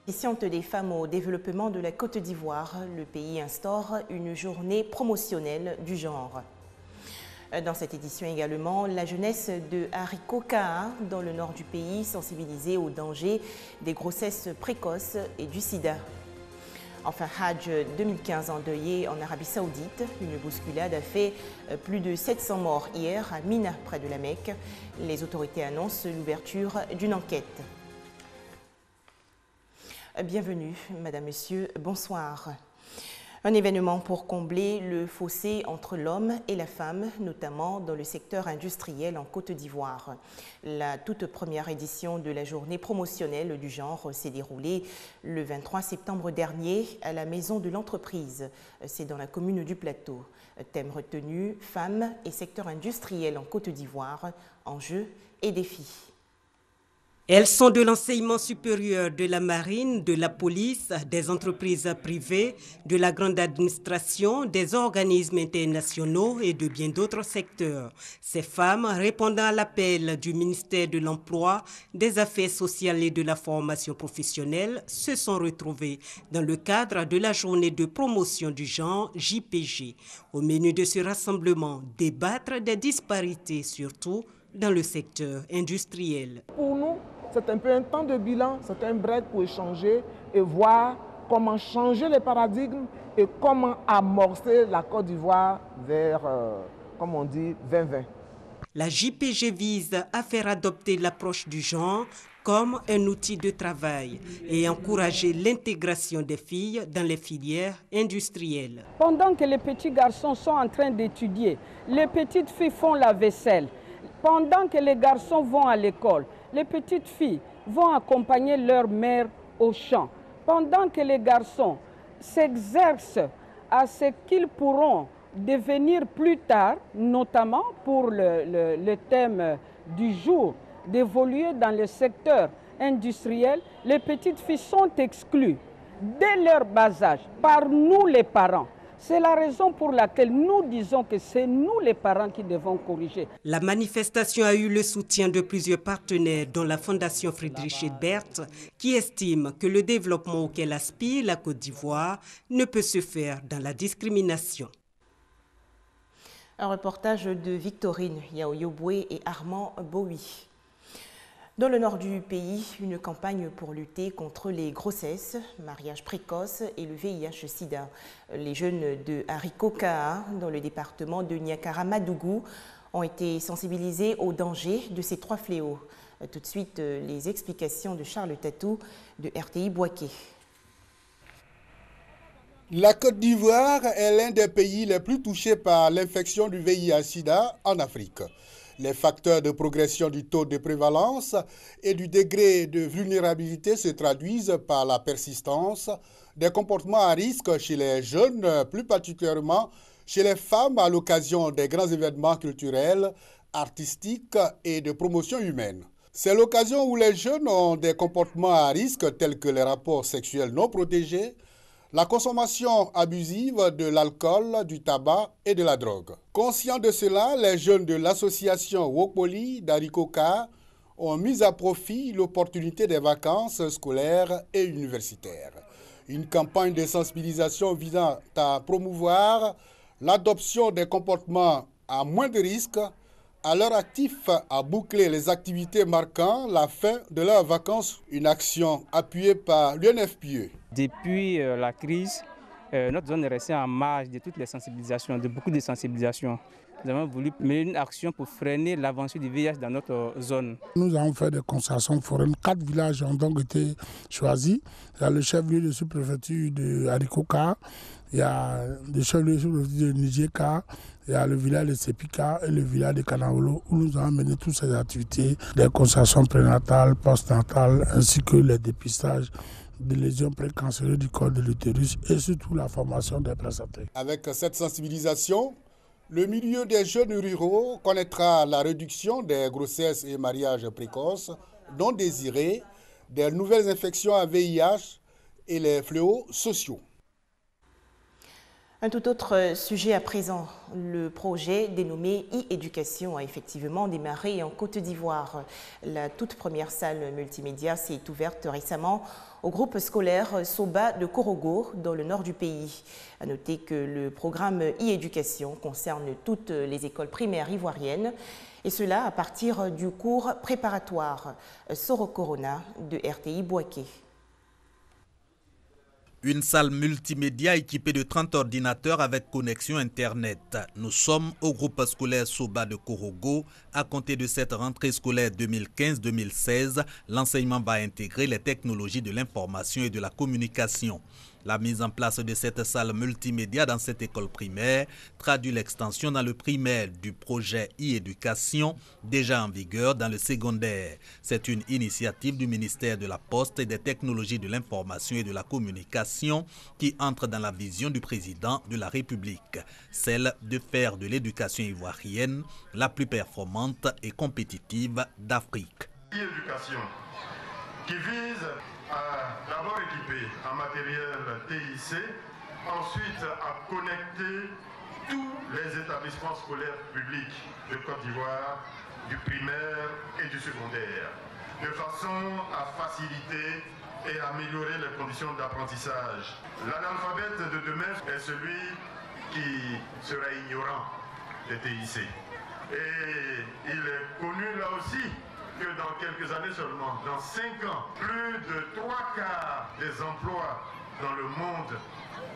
Bénéficiante des femmes au développement de la Côte d'Ivoire, le pays instaure une journée promotionnelle du genre. Dans cette édition également, la jeunesse de Hariko-Kaa, dans le nord du pays, sensibilisée au danger des grossesses précoces et du sida. Enfin, Hajj 2015 endeuillé en Arabie Saoudite. Une bousculade a fait plus de 700 morts hier à Mina, près de la Mecque. Les autorités annoncent l'ouverture d'une enquête. Bienvenue, Madame, Monsieur, bonsoir. Un événement pour combler le fossé entre l'homme et la femme, notamment dans le secteur industriel en Côte d'Ivoire. La toute première édition de la journée promotionnelle du genre s'est déroulée le 23 septembre dernier à la Maison de l'Entreprise. C'est dans la commune du Plateau. Thème retenu, femmes et secteur industriel en Côte d'Ivoire, enjeux et défis. Elles sont de l'enseignement supérieur, de la marine, de la police, des entreprises privées, de la grande administration, des organismes internationaux et de bien d'autres secteurs. Ces femmes, répondant à l'appel du ministère de l'Emploi, des Affaires sociales et de la formation professionnelle, se sont retrouvées dans le cadre de la journée de promotion du genre JPG. Au menu de ce rassemblement, débattre des disparités, surtout dans le secteur industriel. Pour nous, c'est un peu un temps de bilan, c'est un break pour échanger et voir comment changer les paradigmes et comment amorcer la Côte d'Ivoire vers, comme on dit, 2020. La JPG vise à faire adopter l'approche du genre comme un outil de travail et encourager l'intégration des filles dans les filières industrielles. Pendant que les petits garçons sont en train d'étudier, les petites filles font la vaisselle. Pendant que les garçons vont à l'école, les petites filles vont accompagner leur mère au champ. Pendant que les garçons s'exercent à ce qu'ils pourront devenir plus tard, notamment pour le thème du jour, d'évoluer dans le secteur industriel, les petites filles sont exclues dès leur bas âge par nous les parents. C'est la raison pour laquelle nous disons que c'est nous les parents qui devons corriger. La manifestation a eu le soutien de plusieurs partenaires, dont la Fondation Friedrich Ebert, qui estime que le développement auquel aspire la Côte d'Ivoire ne peut se faire dans la discrimination. Un reportage de Victorine Yaoyoboué et Armand Bowie. Dans le nord du pays, une campagne pour lutter contre les grossesses, mariages précoces et le VIH-Sida. Les jeunes de Hariko-Kaa, dans le département de Niakara-Madougou, ont été sensibilisés au danger de ces trois fléaux. Tout de suite, les explications de Charles Tatou de RTI Boaké. La Côte d'Ivoire est l'un des pays les plus touchés par l'infection du VIH-Sida en Afrique. Les facteurs de progression du taux de prévalence et du degré de vulnérabilité se traduisent par la persistance des comportements à risque chez les jeunes, plus particulièrement chez les femmes à l'occasion des grands événements culturels, artistiques et de promotion humaine. C'est l'occasion où les jeunes ont des comportements à risque tels que les rapports sexuels non protégés, la consommation abusive de l'alcool, du tabac et de la drogue. Conscients de cela, les jeunes de l'association Wokpoli d'Hariko-Kaa ont mis à profit l'opportunité des vacances scolaires et universitaires. Une campagne de sensibilisation visant à promouvoir l'adoption des comportements à moins de risques, à leur actif à boucler les activités marquant la fin de leurs vacances, une action appuyée par l'UNFPE. Depuis la crise, notre zone est restée en marge de toutes les sensibilisations, de beaucoup de sensibilisations. Nous avons voulu mener une action pour freiner l'avancée du VIH dans notre zone. Nous avons fait des concertations foraines. 4 villages ont donc été choisis. Il y a le chef-lieu de sous-préfecture de Hariko-Kaa, il y a le chef-lieu de sous-préfecture de Nijeka, il y a le village de Sepika et le village de Kanaolo où nous avons mené toutes ces activités, des concertations prénatales, postnatales, ainsi que les dépistages de lésions précancéreuses du col de l'utérus et surtout la formation des prestataires. Avec cette sensibilisation, le milieu des jeunes ruraux connaîtra la réduction des grossesses et mariages précoces, non désirés, des nouvelles infections à VIH et les fléaux sociaux. Un tout autre sujet à présent. Le projet dénommé e-éducation a effectivement démarré en Côte d'Ivoire. La toute première salle multimédia s'est ouverte récemment au groupe scolaire Soba de Korogo dans le nord du pays. À noter que le programme e-éducation concerne toutes les écoles primaires ivoiriennes et cela à partir du cours préparatoire Soro Corona de RTI Bouaké. Une salle multimédia équipée de 30 ordinateurs avec connexion Internet. Nous sommes au groupe scolaire Soba de Korogo. À compter de cette rentrée scolaire 2015-2016, l'enseignement va intégrer les technologies de l'information et de la communication. La mise en place de cette salle multimédia dans cette école primaire traduit l'extension dans le primaire du projet e-éducation déjà en vigueur dans le secondaire. C'est une initiative du ministère de la Poste et des technologies de l'information et de la communication qui entre dans la vision du président de la République, celle de faire de l'éducation ivoirienne la plus performante et compétitive d'Afrique. E-éducation qui vise à d'abord équiper en matériel TIC, ensuite à connecter tous les établissements scolaires publics de Côte d'Ivoire, du primaire et du secondaire, de façon à faciliter et améliorer les conditions d'apprentissage. L'analphabète de demain est celui qui sera ignorant des TIC. Et il est connu là aussi que dans quelques années seulement, dans 5 ans, plus de 3/4 des emplois dans le monde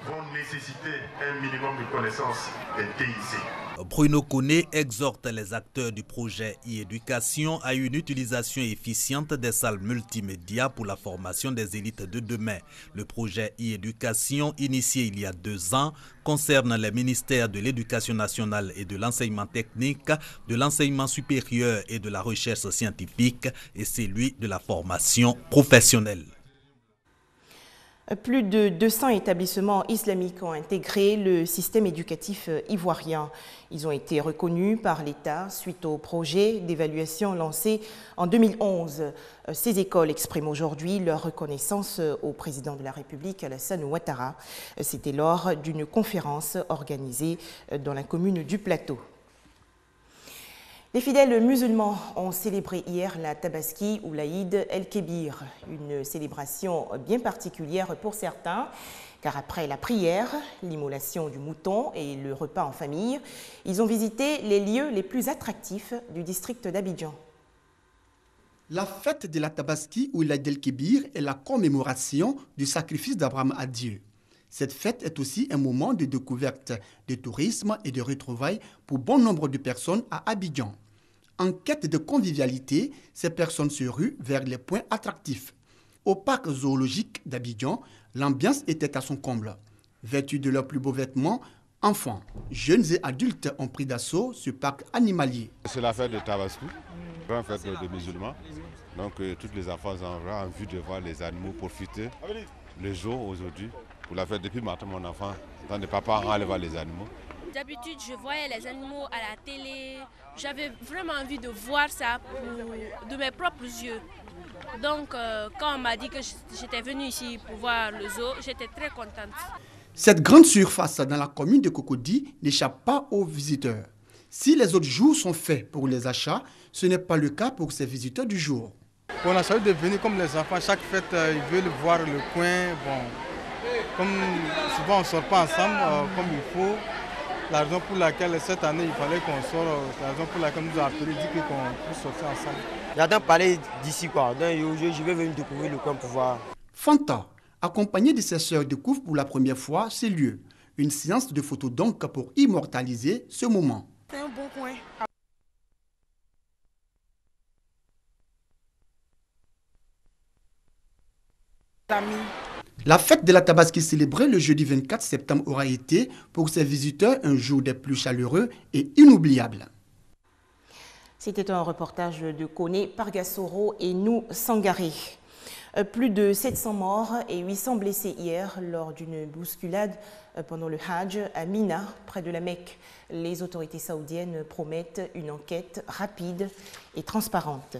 vont nécessiter un minimum de connaissances des TIC. Bruno Koné exhorte les acteurs du projet e-éducation à une utilisation efficiente des salles multimédia pour la formation des élites de demain. Le projet e-éducation, initié il y a 2 ans, concerne les ministères de l'Éducation nationale et de l'enseignement technique, de l'enseignement supérieur et de la recherche scientifique et celui de la formation professionnelle. Plus de 200 établissements islamiques ont intégré le système éducatif ivoirien. Ils ont été reconnus par l'État suite au projet d'évaluation lancé en 2011. Ces écoles expriment aujourd'hui leur reconnaissance au président de la République, Alassane Ouattara. C'était lors d'une conférence organisée dans la commune du Plateau. Les fidèles musulmans ont célébré hier la Tabaski ou l'Aïd el-Kébir, une célébration bien particulière pour certains, car après la prière, l'immolation du mouton et le repas en famille, ils ont visité les lieux les plus attractifs du district d'Abidjan. La fête de la Tabaski ou l'Aïd el-Kébir est la commémoration du sacrifice d'Abraham à Dieu. Cette fête est aussi un moment de découverte, de tourisme et de retrouvailles pour bon nombre de personnes à Abidjan. En quête de convivialité, ces personnes se ruent vers les points attractifs. Au parc zoologique d'Abidjan, l'ambiance était à son comble. Vêtus de leurs plus beaux vêtements, enfants, jeunes et adultes ont pris d'assaut ce parc animalier. C'est la fête de Tabaski, grande fête des musulmans. Donc toutes les enfants ont envie de voir les animaux profiter le jour aujourd'hui. Pour la fête depuis matin, mon enfant, dans les papas, aller voir les animaux. D'habitude, je voyais les animaux à la télé. J'avais vraiment envie de voir ça de mes propres yeux. Donc, quand on m'a dit que j'étais venue ici pour voir le zoo, j'étais très contente. Cette grande surface dans la commune de Cocody n'échappe pas aux visiteurs. Si les autres jours sont faits pour les achats, ce n'est pas le cas pour ces visiteurs du jour. On a choisi de venir comme les enfants. Chaque fête, ils veulent voir le coin. Bon. Comme souvent on ne sort pas ensemble comme il faut, la raison pour laquelle cette année il fallait qu'on sorte, la raison pour laquelle nous avons appelé, dit qu'on puisse sortir ensemble. J'entends parler d'ici quoi, donc je vais venir découvrir le coin pour voir. Fanta, accompagné de ses sœurs, découvre pour la première fois ces lieux. Une séance de photos donc pour immortaliser ce moment. C'est un bon coin. La fête de la Tabaski célébrée le jeudi 24 septembre aura été pour ses visiteurs un jour des plus chaleureux et inoubliables. C'était un reportage de Koné Pargasoro et nous Sangaré. Plus de 700 morts et 800 blessés hier lors d'une bousculade pendant le Hajj à Mina, près de la Mecque. Les autorités saoudiennes promettent une enquête rapide et transparente.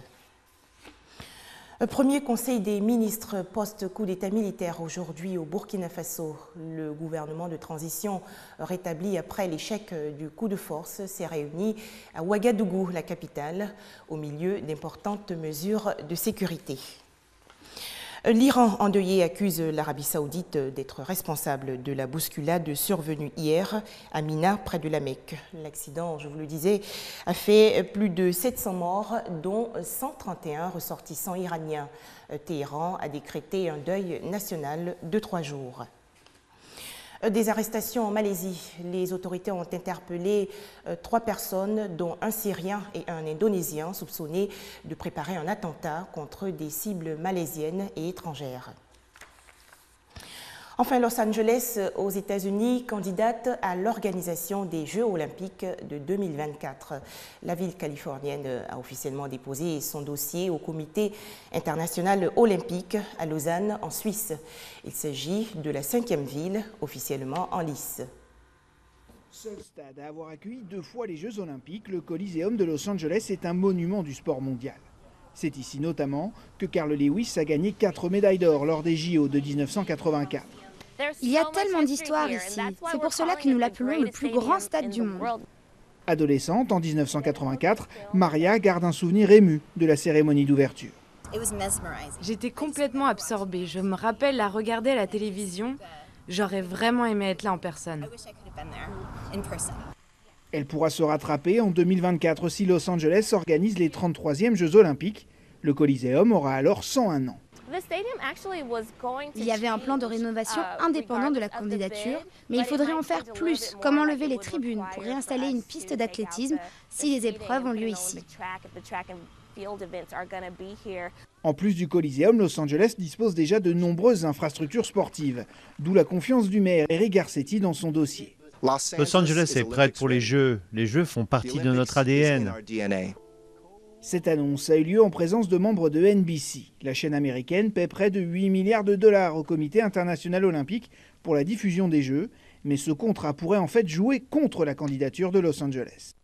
Premier conseil des ministres post-coup d'État militaire aujourd'hui au Burkina Faso. Le gouvernement de transition rétabli après l'échec du coup de force s'est réuni à Ouagadougou, la capitale, au milieu d'importantes mesures de sécurité. L'Iran endeuillé accuse l'Arabie saoudite d'être responsable de la bousculade survenue hier à Mina, près de la Mecque. L'accident, je vous le disais, a fait plus de 700 morts, dont 131 ressortissants iraniens. Téhéran a décrété un deuil national de 3 jours. Des arrestations en Malaisie. Les autorités ont interpellé 3 personnes, dont un Syrien et un Indonésien, soupçonnés de préparer un attentat contre des cibles malaisiennes et étrangères. Enfin, Los Angeles, aux États-Unis, candidate à l'organisation des Jeux olympiques de 2024. La ville californienne a officiellement déposé son dossier au Comité international olympique à Lausanne, en Suisse. Il s'agit de la 5e ville officiellement en lice. Seul stade à avoir accueilli 2 fois les Jeux olympiques, le Coliseum de Los Angeles est un monument du sport mondial. C'est ici notamment que Carl Lewis a gagné 4 médailles d'or lors des JO de 1984. Il y a tellement d'histoires ici, c'est pour cela que nous l'appelons le plus grand stade du monde. Adolescente, en 1984, Maria garde un souvenir ému de la cérémonie d'ouverture. J'étais complètement absorbée, je me rappelle la regarder à la télévision, j'aurais vraiment aimé être là en personne. Elle pourra se rattraper en 2024 si Los Angeles organise les 33e Jeux olympiques. Le Coliseum aura alors 101 ans. Il y avait un plan de rénovation indépendant de la candidature, mais il faudrait en faire plus, comme enlever les tribunes pour réinstaller une piste d'athlétisme si les épreuves ont lieu ici. En plus du Coliseum, Los Angeles dispose déjà de nombreuses infrastructures sportives, d'où la confiance du maire Eric Garcetti dans son dossier. Los Angeles est prête pour les Jeux. Les Jeux font partie de notre ADN. Cette annonce a eu lieu en présence de membres de NBC. La chaîne américaine paie près de 8 milliards de dollars au Comité international olympique pour la diffusion des Jeux, mais ce contrat pourrait en fait jouer contre la candidature de Los Angeles.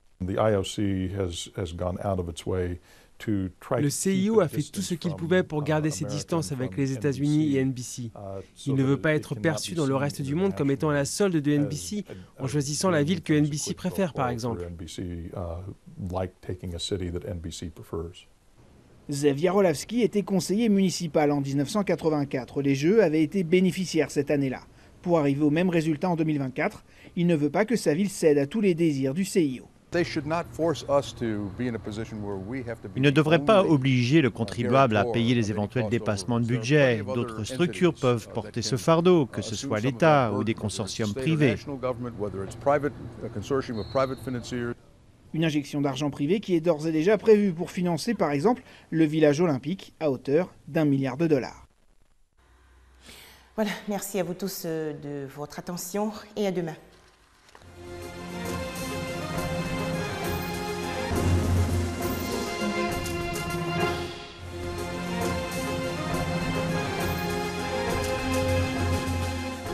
Le CIO a fait tout ce qu'il pouvait pour garder ses distances avec les États-Unis et NBC. Il ne veut pas être perçu dans le reste du monde comme étant la solde de NBC, en choisissant la ville que NBC préfère, par exemple. Zev Yarolavski était conseiller municipal en 1984. Les Jeux avaient été bénéficiaires cette année-là. Pour arriver au même résultat en 2024, il ne veut pas que sa ville cède à tous les désirs du CIO. Il ne devrait pas obliger le contribuable à payer les éventuels dépassements de budget. D'autres structures peuvent porter ce fardeau, que ce soit l'État ou des consortiums privés. Une injection d'argent privé qui est d'ores et déjà prévue pour financer par exemple le village olympique à hauteur d'1 milliard de dollars. Voilà, merci à vous tous de votre attention et à demain.